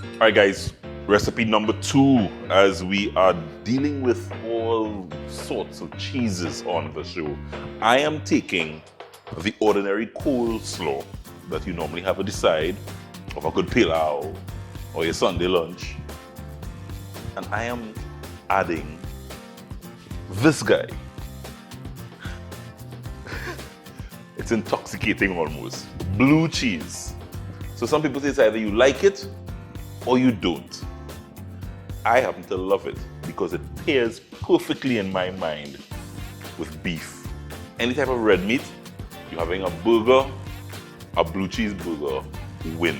All right, guys, recipe number 2, as we are dealing with all sorts of cheeses on the show. I am taking the ordinary coleslaw that you normally have at the side of a good pilau or your Sunday lunch, and I am adding this guy. It's intoxicating almost. Blue cheese. So some people say it's either you like it or you don't. I happen to love it because it pairs perfectly in my mind with beef. Any type of red meat, you're having a burger, a blue cheese burger, win.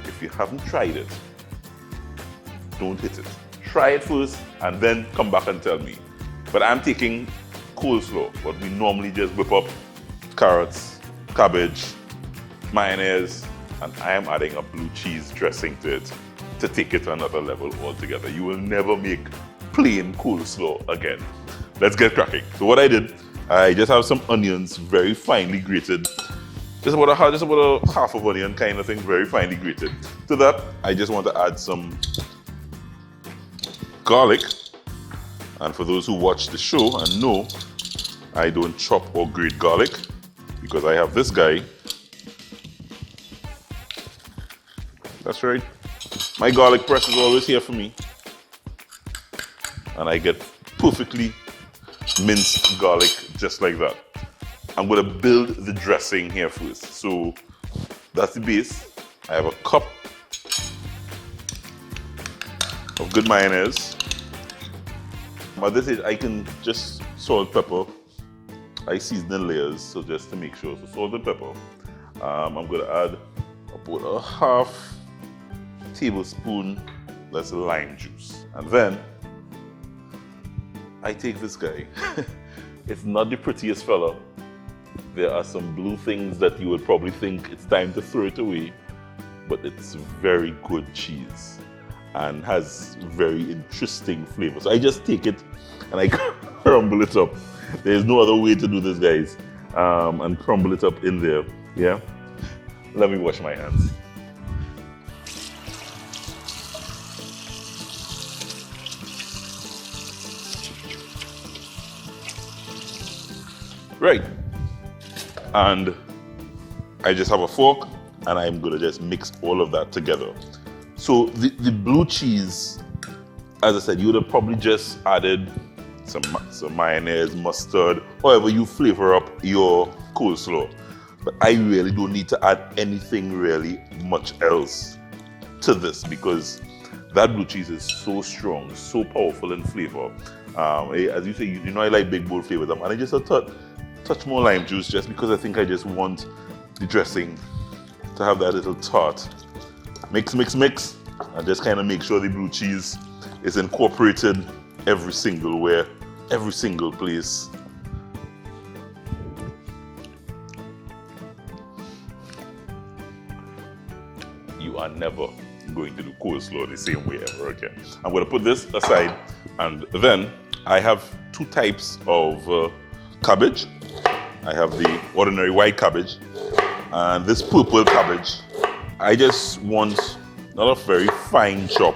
If you haven't tried it, don't hit it. Try it first and then come back and tell me. But I'm taking coleslaw, what we normally just whip up: carrots, cabbage, mayonnaise, and I am adding a blue cheese dressing to it to take it to another level altogether. You will never make plain coleslaw again. Let's get cracking. So what I did, I just have some onions very finely grated. Just about a half of onion kind of thing, very finely grated. To that, I just want to add some garlic. And for those who watch the show and know, I don't chop or grate garlic because I have this guy. That's right. My garlic press is always here for me. And I get perfectly minced garlic just like that. I'm going to build the dressing here first. So that's the base. I have a cup of good mayonnaise. At this age, I can just salt, pepper. I season in layers, so just to make sure. So salt and pepper. I'm going to add about a half tablespoon that's lime juice. And then I take this guy. It's not the prettiest fella. There are some blue things that you would probably think it's time to throw it away, but it's very good cheese and has very interesting flavor. So I just take it and I crumble it up. There's no other way to do this, guys. And crumble it up in there. Yeah. Let me wash my hands. Right. And I just have a fork and I'm gonna just mix all of that together. So the blue cheese, as I said, you would have probably just added some mayonnaise, mustard, however you flavor up your coleslaw. But I really don't need to add anything really much else to this because that blue cheese is so strong, so powerful in flavor. As you say, you know I like big bold flavors. And I just touch more lime juice just because I think I just want the dressing to have that little tart. Mix, mix, mix, and just kind of make sure the blue cheese is incorporated every single place. You are never going to do coleslaw the same way ever again. I'm going to put this aside, and then I have 2 types of cabbage. I have the ordinary white cabbage and this purple cabbage. I just want not a very fine chop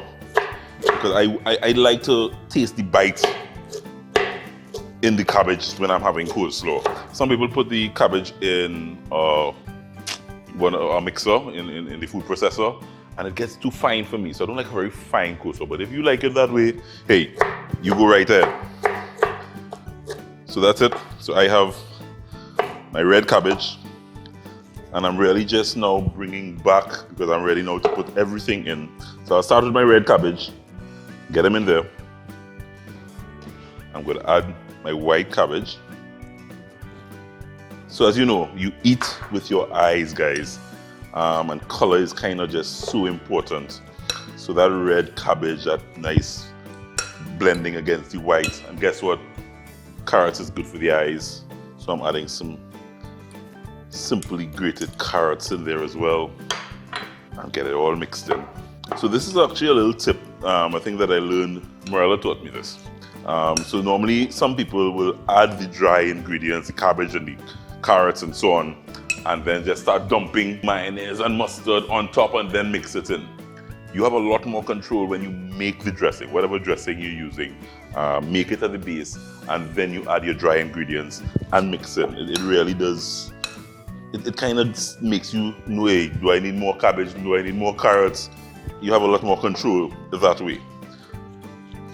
because I like to taste the bite in the cabbage when I'm having coleslaw. Some people put the cabbage in a mixer, in the food processor, and it gets too fine for me. So I don't like a very fine coleslaw. But if you like it that way, hey, you go right ahead. So that's it. So I have my red cabbage, and I'm really just now bringing back because I'm ready now to put everything in. So I'll start with my red cabbage, get them in there. I'm going to add my white cabbage. So as you know, you eat with your eyes, guys, and color is kind of just so important. So that red cabbage, that nice blending against the white, and guess what? Carrots is good for the eyes. So I'm adding some simply grated carrots in there as well and get it all mixed in. So this is actually a little tip. I think that I learned, Morella taught me this. So normally some people will add the dry ingredients, the cabbage and the carrots and so on, and then just start dumping mayonnaise and mustard on top and then mix it in. You have a lot more control when you make the dressing, whatever dressing you're using. Make it at the base, and then you add your dry ingredients and mix it. It really does. It kind of makes you know, hey, do I need more cabbage? Do I need more carrots? You have a lot more control that way.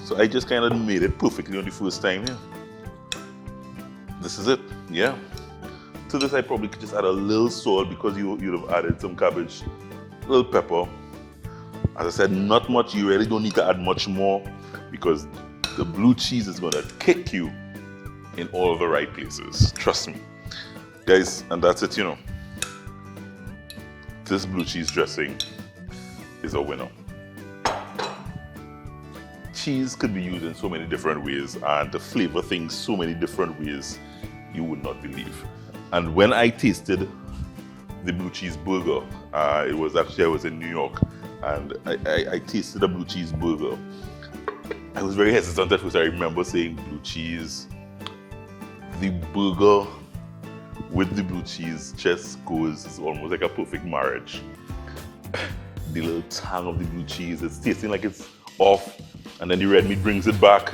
So I just kind of made it perfectly on the first time here. This is it, yeah. To this I probably could just add a little salt because you'd have added some cabbage, a little pepper. As I said, not much. You really don't need to add much more because the blue cheese is going to kick you in all the right places. Trust me. Guys, and that's it, you know. This blue cheese dressing is a winner. Cheese could be used in so many different ways and to flavor things so many different ways you would not believe. And when I tasted the blue cheese burger, I was in New York, and I tasted a blue cheese burger. I was very hesitant at first. I remember saying blue cheese. The burger with the blue cheese just goes, it's almost like a perfect marriage. The little tang of the blue cheese, it's tasting like it's off, and then the red meat brings it back,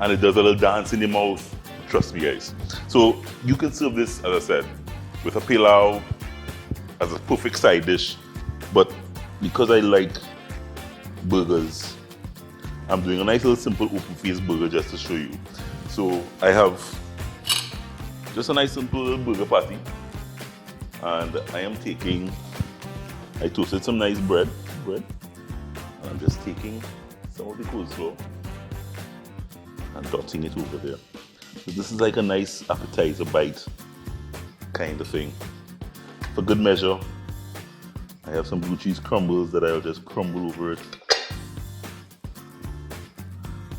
and it does a little dance in your mouth. Trust me, guys. So you can serve this, as I said, with a pilau as a perfect side dish, but because I like burgers, I'm doing a nice little simple open-faced burger just to show you. So I have just a nice simple little burger patty, and I toasted some nice bread, and I'm just taking some of the coleslaw and dotting it over there. So this is like a nice appetizer bite kind of thing. For good measure, I have some blue cheese crumbles that I'll just crumble over it.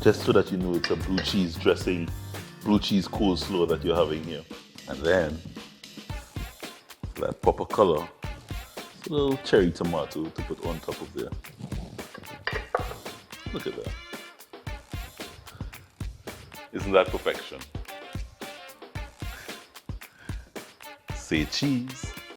Just so that you know it's a blue cheese dressing, blue cheese coleslaw that you're having here. And then, for that pop of color, a little cherry tomato to put on top of there. Look at that. Isn't that perfection? Say cheese.